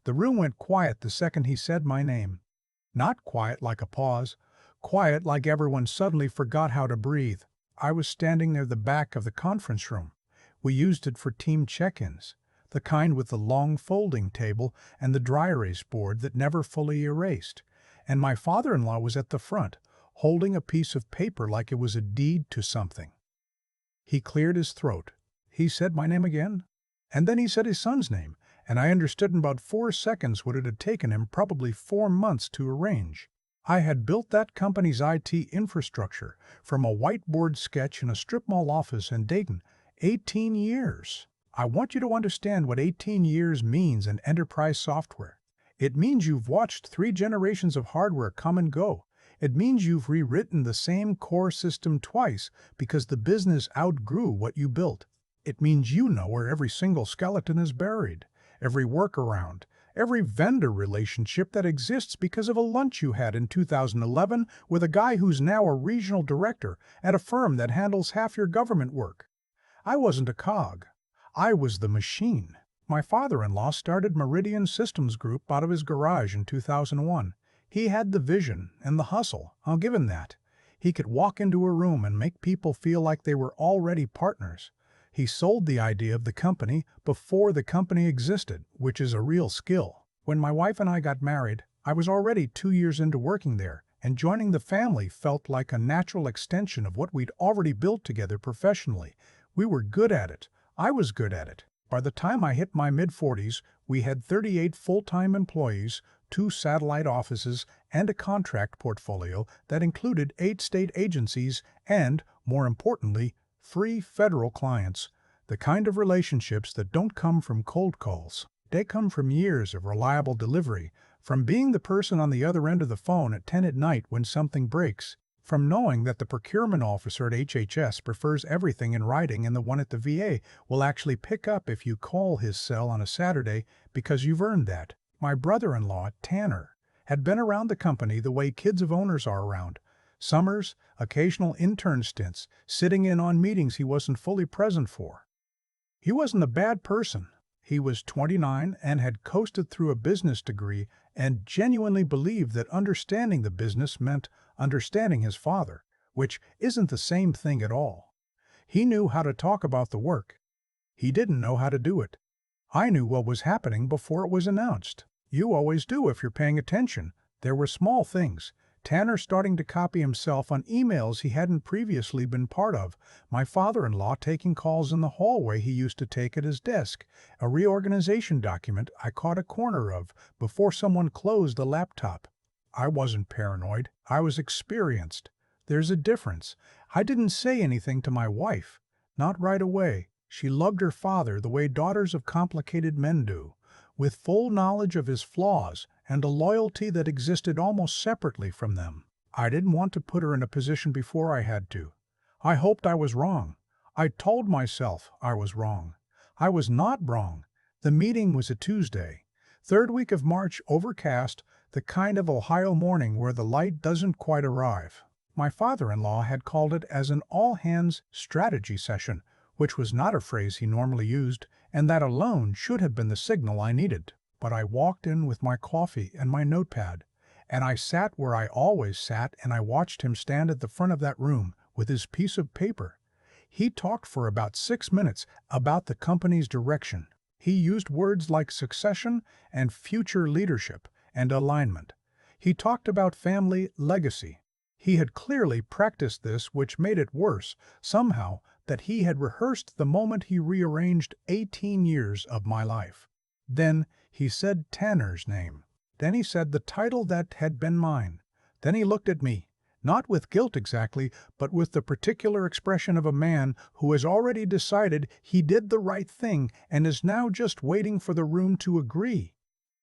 The room went quiet the second he said my name. Not quiet like a pause, quiet like everyone suddenly forgot how to breathe. I was standing near the back of the conference room. We used it for team check-ins, the kind with the long folding table and the dry erase board that never fully erased. And my father-in-law was at the front, holding a piece of paper like it was a deed to something. He cleared his throat. He said my name again. And then he said his son's name, and I understood in about 4 seconds what it had taken him probably 4 months to arrange. I had built that company's IT infrastructure from a whiteboard sketch in a strip mall office in Dayton. 18 years. I want you to understand what 18 years means in enterprise software. It means you've watched 3 generations of hardware come and go. It means you've rewritten the same core system twice because the business outgrew what you built. It means you know where every single skeleton is buried, every workaround, every vendor relationship that exists because of a lunch you had in 2011 with a guy who's now a regional director at a firm that handles half your government work. I wasn't a cog. I was the machine. My father-in-law started Meridian Systems Group out of his garage in 2001. He had the vision and the hustle, I'll give him that. He could walk into a room and make people feel like they were already partners. He sold the idea of the company before the company existed, which is a real skill. When my wife and I got married, I was already 2 years into working there, and joining the family felt like a natural extension of what we'd already built together professionally. We were good at it. I was good at it. By the time I hit my mid-40s, we had 38 full-time employees, 2 satellite offices, and a contract portfolio that included 8 state agencies and, more importantly, 3 federal clients, the kind of relationships that don't come from cold calls. They come from years of reliable delivery, from being the person on the other end of the phone at 10 at night when something breaks, from knowing that the procurement officer at HHS prefers everything in writing and the one at the VA will actually pick up if you call his cell on a Saturday because you've earned that. My brother-in-law, Tanner, had been around the company the way kids of owners are around. Summers, occasional intern stints, sitting in on meetings he wasn't fully present for. He wasn't a bad person. He was 29 and had coasted through a business degree and genuinely believed that understanding the business meant understanding his father, which isn't the same thing at all. He knew how to talk about the work. He didn't know how to do it. I knew what was happening before it was announced. You always do if you're paying attention. There were small things. Tanner starting to copy himself on emails he hadn't previously been part of, my father-in-law taking calls in the hallway he used to take at his desk, a reorganization document I caught a corner of before someone closed the laptop. I wasn't paranoid. I was experienced. There's a difference. I didn't say anything to my wife. Not right away. She loved her father the way daughters of complicated men do, with full knowledge of his flaws and a loyalty that existed almost separately from them. I didn't want to put her in a position before I had to. I hoped I was wrong. I told myself I was wrong. I was not wrong. The meeting was a Tuesday. 3rd week of March, overcast, the kind of Ohio morning where the light doesn't quite arrive. My father-in-law had called it as an all-hands strategy session, which was not a phrase he normally used, and that alone should have been the signal I needed. But I walked in with my coffee and my notepad, and I sat where I always sat and I watched him stand at the front of that room with his piece of paper. He talked for about 6 minutes about the company's direction. He used words like succession and future leadership and alignment. He talked about family legacy. He had clearly practiced this, which made it worse, somehow, that he had rehearsed the moment he rearranged 18 years of my life. Then he said Tanner's name. Then he said the title that had been mine. Then he looked at me, not with guilt exactly, but with the particular expression of a man who has already decided he did the right thing and is now just waiting for the room to agree.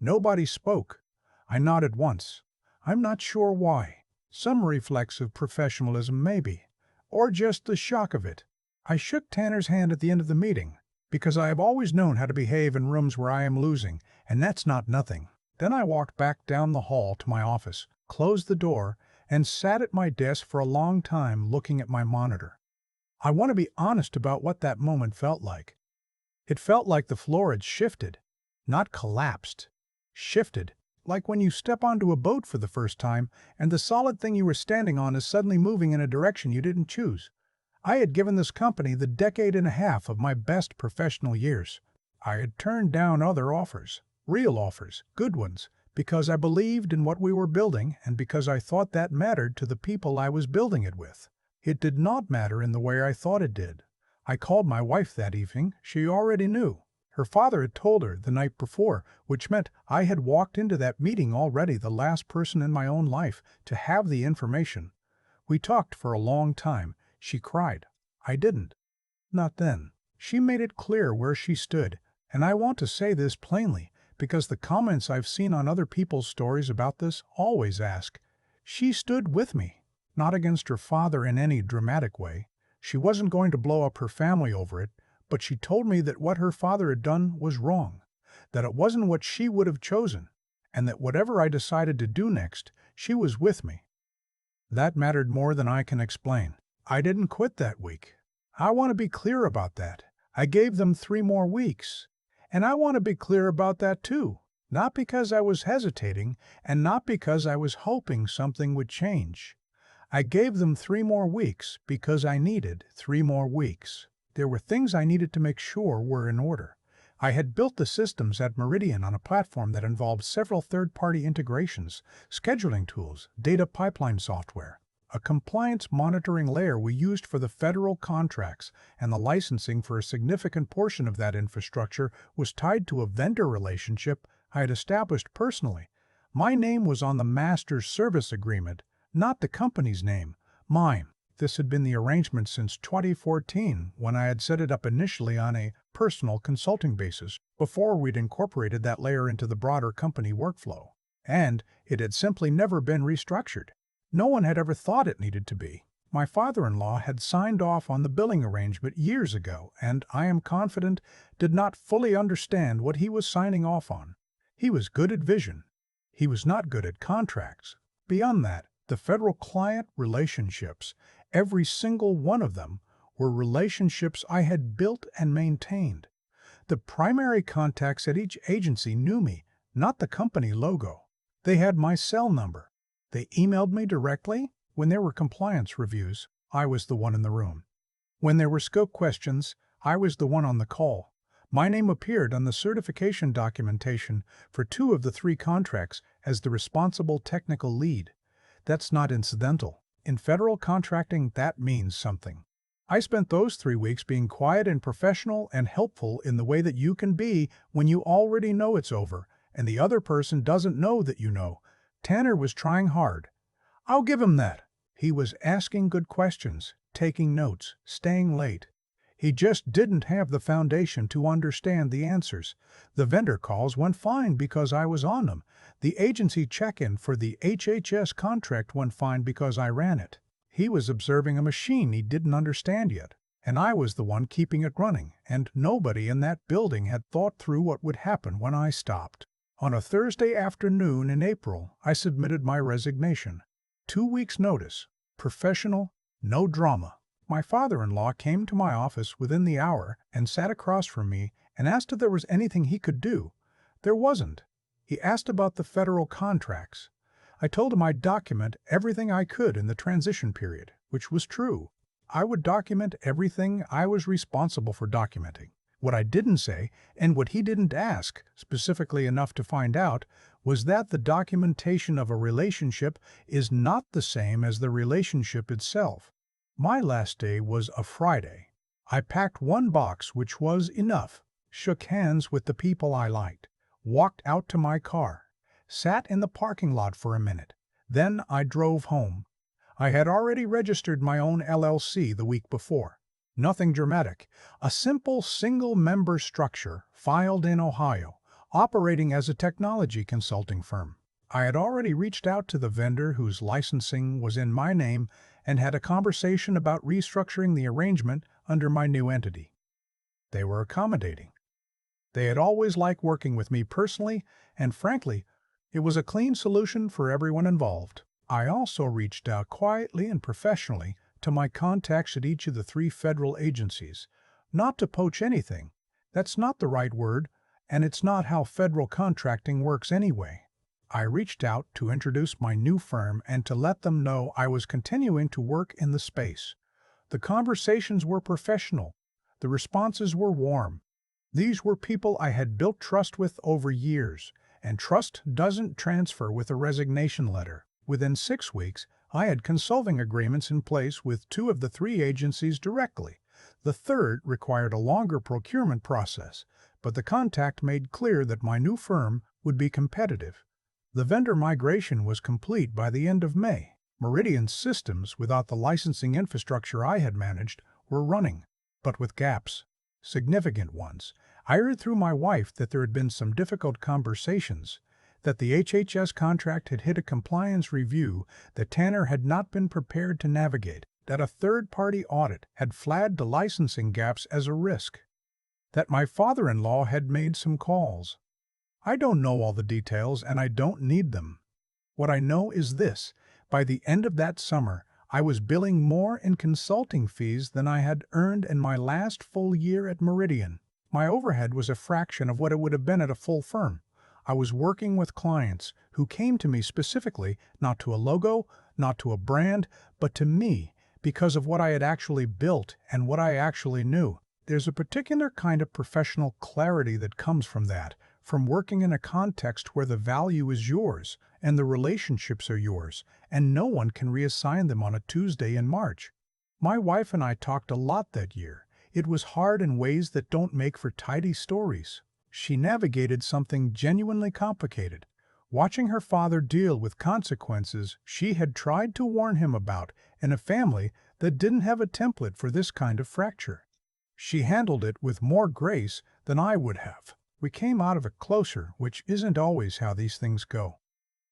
Nobody spoke. I nodded once. I'm not sure why. Some reflex of professionalism maybe, or just the shock of it. I shook Tanner's hand at the end of the meeting, because I have always known how to behave in rooms where I am losing, and that's not nothing. Then I walked back down the hall to my office, closed the door, and sat at my desk for a long time looking at my monitor. I want to be honest about what that moment felt like. It felt like the floor had shifted, not collapsed. shifted, like when you step onto a boat for the first time and the solid thing you were standing on is suddenly moving in a direction you didn't choose. I had given this company the decade and a half of my best professional years. I had turned down other offers, real offers, good ones, because I believed in what we were building and because I thought that mattered to the people I was building it with. It did not matter in the way I thought it did. I called my wife that evening. She already knew. Her father had told her the night before, which meant I had walked into that meeting already the last person in my own life to have the information. We talked for a long time. She cried. I didn't. Not then. She made it clear where she stood, and I want to say this plainly, because the comments I've seen on other people's stories about this always ask. She stood with me, not against her father in any dramatic way. She wasn't going to blow up her family over it, but she told me that what her father had done was wrong, that it wasn't what she would have chosen, and that whatever I decided to do next, she was with me. That mattered more than I can explain. I didn't quit that week. I want to be clear about that. I gave them 3 more weeks. And I want to be clear about that too. Not because I was hesitating, and not because I was hoping something would change. I gave them 3 more weeks because I needed 3 more weeks. There were things I needed to make sure were in order. I had built the systems at Meridian on a platform that involved several third-party integrations, scheduling tools, data pipeline software, a compliance monitoring layer we used for the federal contracts, and the licensing for a significant portion of that infrastructure was tied to a vendor relationship I had established personally. My name was on the master service agreement, not the company's name, mine. This had been the arrangement since 2014, when I had set it up initially on a personal consulting basis, before we'd incorporated that layer into the broader company workflow. And it had simply never been restructured. No one had ever thought it needed to be. My father-in-law had signed off on the billing arrangement years ago, and I am confident did not fully understand what he was signing off on. He was good at vision. He was not good at contracts. Beyond that, the federal client relationships, every single one of them, were relationships I had built and maintained. The primary contacts at each agency knew me, not the company logo. They had my cell number. They emailed me directly. When there were compliance reviews, I was the one in the room. When there were scope questions, I was the one on the call. My name appeared on the certification documentation for 2 of the 3 contracts as the responsible technical lead. That's not incidental. In federal contracting, that means something. I spent those 3 weeks being quiet and professional and helpful in the way that you can be when you already know it's over, and the other person doesn't know that you know. Tanner was trying hard. I'll give him that. He was asking good questions, taking notes, staying late. He just didn't have the foundation to understand the answers. The vendor calls went fine because I was on them. The agency check-in for the HHS contract went fine because I ran it. He was observing a machine he didn't understand yet, and I was the one keeping it running, and nobody in that building had thought through what would happen when I stopped. On a Thursday afternoon in April, I submitted my resignation. 2 weeks' notice. Professional, no drama. My father-in-law came to my office within the hour and sat across from me and asked if there was anything he could do. There wasn't. He asked about the federal contracts. I told him I'd document everything I could in the transition period, which was true. I would document everything I was responsible for documenting. What I didn't say, and what he didn't ask specifically enough to find out, was that the documentation of a relationship is not the same as the relationship itself. My last day was a Friday. I packed 1 box, which was enough, shook hands with the people I liked, walked out to my car, sat in the parking lot for a minute. Then I drove home. I had already registered my own LLC the week before. Nothing dramatic. A simple single-member structure, filed in Ohio, operating as a technology consulting firm. I had already reached out to the vendor whose licensing was in my name and had a conversation about restructuring the arrangement under my new entity. They were accommodating. They had always liked working with me personally, and frankly, it was a clean solution for everyone involved. I also reached out quietly and professionally to my contacts at each of the 3 federal agencies, not to poach anything. That's not the right word, and it's not how federal contracting works anyway. I reached out to introduce my new firm and to let them know I was continuing to work in the space. The conversations were professional. The responses were warm. These were people I had built trust with over years, and trust doesn't transfer with a resignation letter. Within 6 weeks, I had consulting agreements in place with 2 of the 3 agencies directly. The third required a longer procurement process, but the contact made clear that my new firm would be competitive. The vendor migration was complete by the end of May. Meridian's systems, without the licensing infrastructure I had managed, were running, but with gaps. Significant ones. I heard through my wife that there had been some difficult conversations, that the HHS contract had hit a compliance review that Tanner had not been prepared to navigate, that a third-party audit had flagged the licensing gaps as a risk, that my father-in-law had made some calls. I don't know all the details, and I don't need them. What I know is this: by the end of that summer, I was billing more in consulting fees than I had earned in my last full year at Meridian. My overhead was a fraction of what it would have been at a full firm. I was working with clients who came to me specifically, not to a logo, not to a brand, but to me, because of what I had actually built and what I actually knew. There's a particular kind of professional clarity that comes from that, from working in a context where the value is yours and the relationships are yours, and no one can reassign them on a Tuesday in March. My wife and I talked a lot that year. It was hard in ways that don't make for tidy stories. She navigated something genuinely complicated, watching her father deal with consequences she had tried to warn him about in a family that didn't have a template for this kind of fracture. She handled it with more grace than I would have. We came out of it closer, which isn't always how these things go.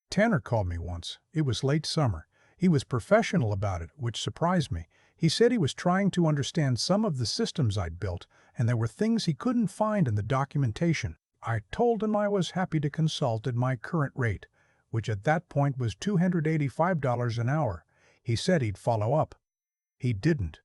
Tanner called me once. It was late summer. He was professional about it, which surprised me. He said he was trying to understand some of the systems I'd built, and there were things he couldn't find in the documentation. I told him I was happy to consult at my current rate, which at that point was $285 an hour. He said he'd follow up. He didn't.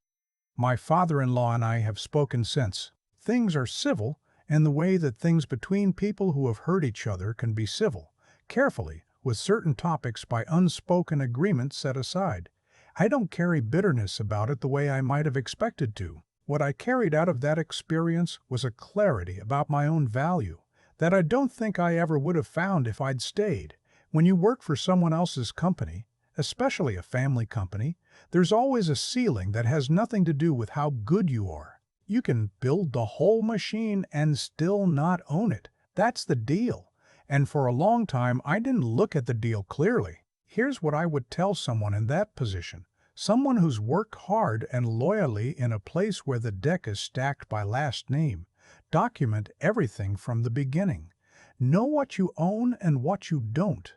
My father-in-law and I have spoken since. Things are civil, and the way that things between people who have hurt each other can be civil, carefully, with certain topics by unspoken agreement set aside. I don't carry bitterness about it the way I might have expected to. What I carried out of that experience was a clarity about my own value that I don't think I ever would have found if I'd stayed. When you work for someone else's company, especially a family company, there's always a ceiling that has nothing to do with how good you are. You can build the whole machine and still not own it. That's the deal. And for a long time, I didn't look at the deal clearly. Here's what I would tell someone in that position. Someone who's worked hard and loyally in a place where the deck is stacked by last name. Document everything from the beginning. Know what you own and what you don't.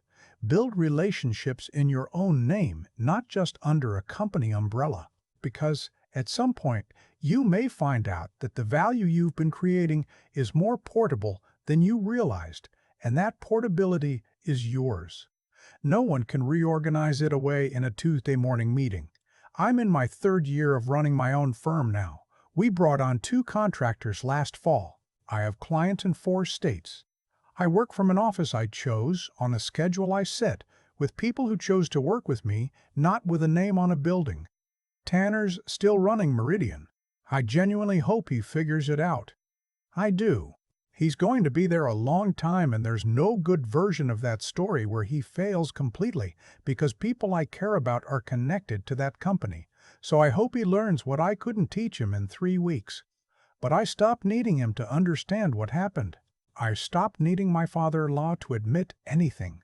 Build relationships in your own name, not just under a company umbrella. Because at some point, you may find out that the value you've been creating is more portable than you realized, and that portability is yours. No one can reorganize it away in a Tuesday morning meeting. I'm in my 3rd year of running my own firm now. We brought on 2 contractors last fall. I have clients in 4 states. I work from an office I chose, on a schedule I set, with people who chose to work with me, not with a name on a building. Tanner's still running Meridian. I genuinely hope he figures it out. I do. He's going to be there a long time, and there's no good version of that story where he fails completely because people I care about are connected to that company. So I hope he learns what I couldn't teach him in 3 weeks. But I stopped needing him to understand what happened. I stopped needing my father-in-law to admit anything.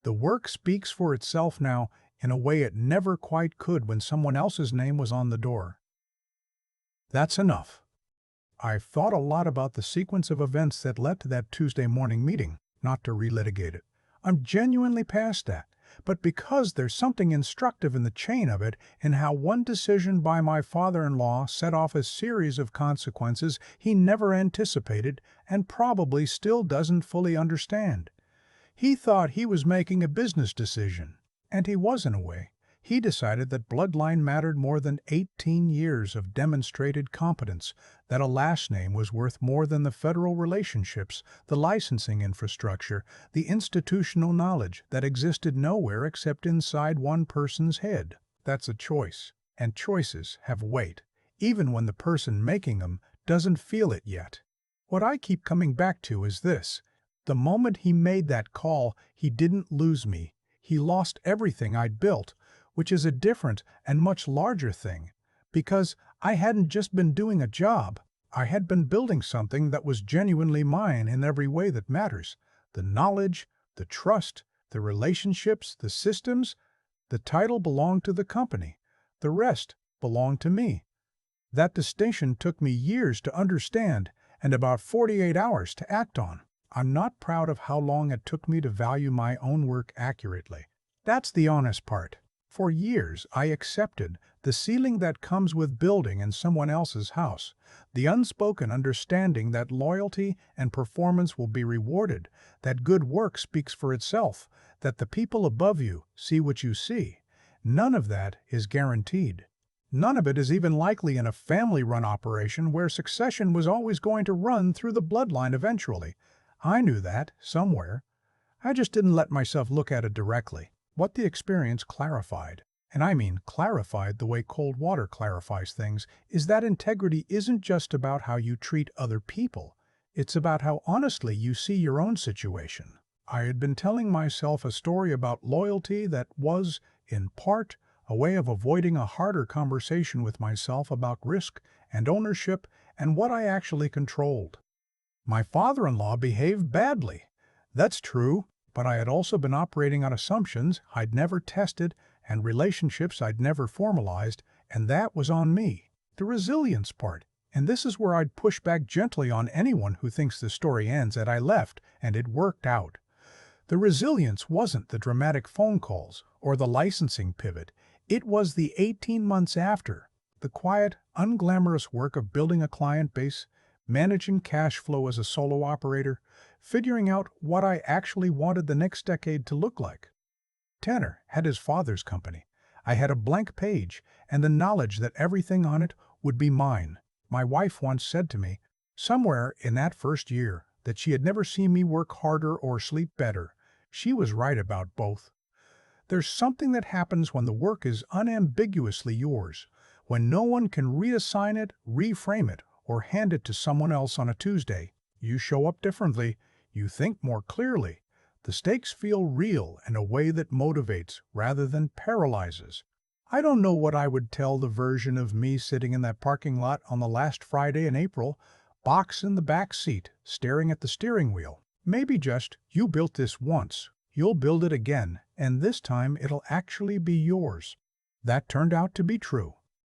The work speaks for itself now in a way it never quite could when someone else's name was on the door. That's enough. I've thought a lot about the sequence of events that led to that Tuesday morning meeting, not to relitigate it. I'm genuinely past that, but because there's something instructive in the chain of it, in how one decision by my father-in-law set off a series of consequences he never anticipated and probably still doesn't fully understand. He thought he was making a business decision, and he was in a way. He decided that bloodline mattered more than 18 years of demonstrated competence, that a last name was worth more than the federal relationships, the licensing infrastructure, the institutional knowledge that existed nowhere except inside one person's head. That's a choice, and choices have weight, even when the person making them doesn't feel it yet. What I keep coming back to is this. The moment he made that call, he didn't lose me. He lost everything I'd built, which is a different and much larger thing, because I hadn't just been doing a job. I had been building something that was genuinely mine in every way that matters. The knowledge, the trust, the relationships, the systems. The title belonged to the company. The rest belonged to me. That distinction took me years to understand and about 48 hours to act on. I'm not proud of how long it took me to value my own work accurately. That's the honest part. For years, I accepted the ceiling that comes with building in someone else's house, the unspoken understanding that loyalty and performance will be rewarded, that good work speaks for itself, that the people above you see what you see. None of that is guaranteed. None of it is even likely in a family-run operation where succession was always going to run through the bloodline eventually. I knew that, somewhere. I just didn't let myself look at it directly. What the experience clarified, and I mean clarified the way cold water clarifies things, is that integrity isn't just about how you treat other people. It's about how honestly you see your own situation. I had been telling myself a story about loyalty that was, in part, a way of avoiding a harder conversation with myself about risk and ownership and what I actually controlled. My father-in-law behaved badly. That's true, but I had also been operating on assumptions I'd never tested and relationships I'd never formalized, and that was on me. The resilience part. And this is where I'd push back gently on anyone who thinks the story ends at I left and it worked out. The resilience wasn't the dramatic phone calls or the licensing pivot. It was the 18 months after, the quiet, unglamorous work of building a client base, managing cash flow as a solo operator, figuring out what I actually wanted the next decade to look like. Tanner had his father's company. I had a blank page and the knowledge that everything on it would be mine. My wife once said to me, somewhere in that first year, that she had never seen me work harder or sleep better. She was right about both. There's something that happens when the work is unambiguously yours, when no one can reassign it, reframe it, or hand it to someone else on a Tuesday. You show up differently, you think more clearly. The stakes feel real in a way that motivates rather than paralyzes. I don't know what I would tell the version of me sitting in that parking lot on the last Friday in April, box in the back seat, staring at the steering wheel. Maybe just, you built this once, you'll build it again, and this time it'll actually be yours. That turned out to be true.